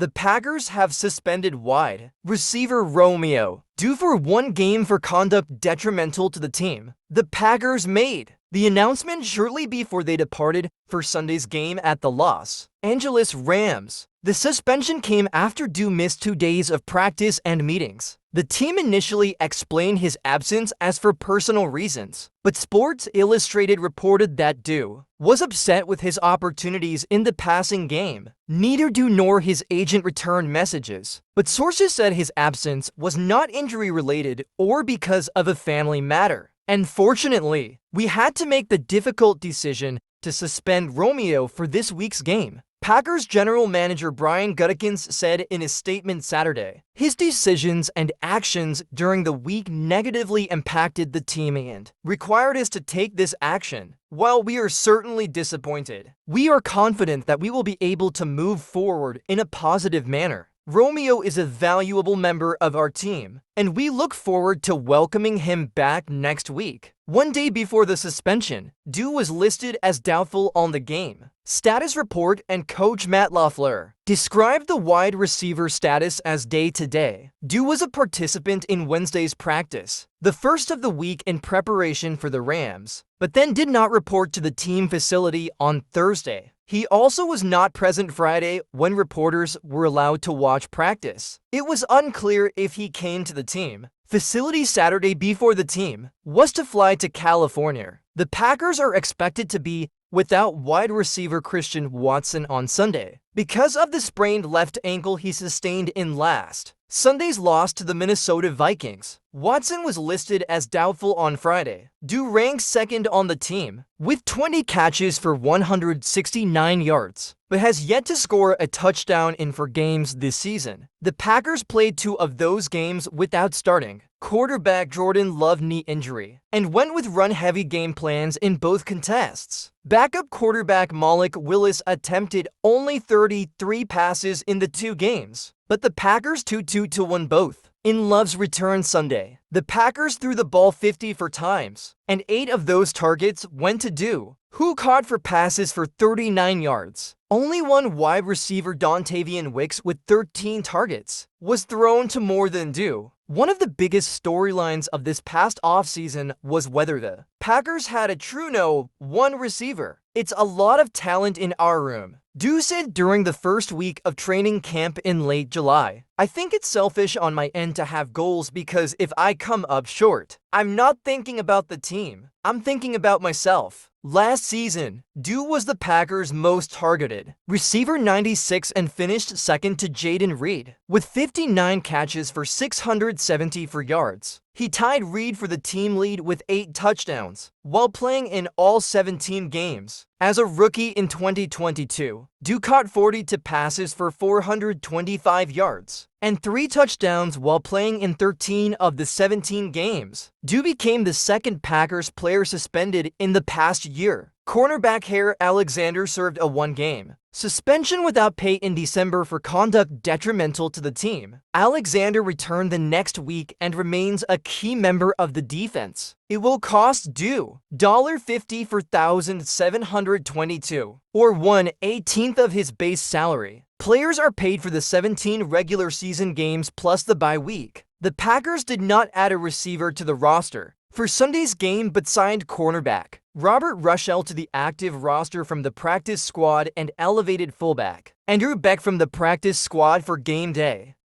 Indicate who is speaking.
Speaker 1: The Packers have suspended wide receiver Romeo Doubs for 1 game for conduct detrimental to the team. The Packers made the announcement shortly before they departed for Sunday's game at the Los Angeles Rams. The suspension came after Doubs missed 2 days of practice and meetings. The team initially explained his absence as for personal reasons, but Sports Illustrated reported that Doubs was upset with his opportunities in the passing game. Neither Doubs nor his agent returned messages, but sources said his absence was not injury-related or because of a family matter. And fortunately, we had to make the difficult decision to suspend Romeo for this week's game, Packers general manager Brian Gutekunst said in his statement Saturday. His decisions and actions during the week negatively impacted the team and required us to take this action. While we are certainly disappointed, we are confident that we will be able to move forward in a positive manner. Romeo is a valuable member of our team, and we look forward to welcoming him back next week. 1 day before the suspension, Doubs was listed as doubtful on the game status report, and coach Matt LaFleur described the wide receiver status as day-to-day. Doubs was a participant in Wednesday's practice, the first of the week in preparation for the Rams, but then did not report to the team facility on Thursday. He also was not present Friday when reporters were allowed to watch practice. It was unclear if he came to the team facility Saturday before the team was to fly to California. The Packers are expected to be without wide receiver Christian Watson on Sunday because of the sprained left ankle he sustained in last Sunday's loss to the Minnesota Vikings. Watson was listed as doubtful on Friday. Doubs ranks second on the team with 20 catches for 169 yards, but has yet to score a touchdown in 4 games this season. The Packers played 2 of those games without starting quarterback Jordan Love knee injury and went with run-heavy game plans in both contests. Backup quarterback Malik Willis attempted only 33 passes in the 2 games, but the Packers 2-2 to win both. In Love's return Sunday, the Packers threw the ball 54 times, and 8 of those targets went to Doubs, who caught for passes for 39 yards. Only one wide receiver, Dontavian Wicks, with 13 targets, was thrown to more than Doubs. One of the biggest storylines of this past offseason was whether the Packers had a true no one receiver. It's a lot of talent in our room, Doubs said during the first week of training camp in late July. I think it's selfish on my end to have goals because if I come up short, I'm not thinking about the team. I'm thinking about myself. Last season, Doubs was the Packers' most targeted receiver 96 and finished second to Jaden Reed with 59 catches for 674 yards. He tied Reed for the team lead with 8 touchdowns while playing in all 17 games. As a rookie in 2022, Doubs caught 42 passes for 425 yards and 3 touchdowns while playing in 13 of the 17 games. Doubs became the second Packers player suspended in the past year. Cornerback Jaire Alexander served a 1-game suspension without pay in December for conduct detrimental to the team. Alexander returned the next week and remains a key member of the defense. It will cost Doubs $50 for 1,722, or 1/18 of his base salary. Players are paid for the 17 regular season games plus the bye week. The Packers did not add a receiver to the roster for Sunday's game but signed cornerback Robert Rushell to the active roster from the practice squad and elevated fullback Andrew Beck from the practice squad for game day.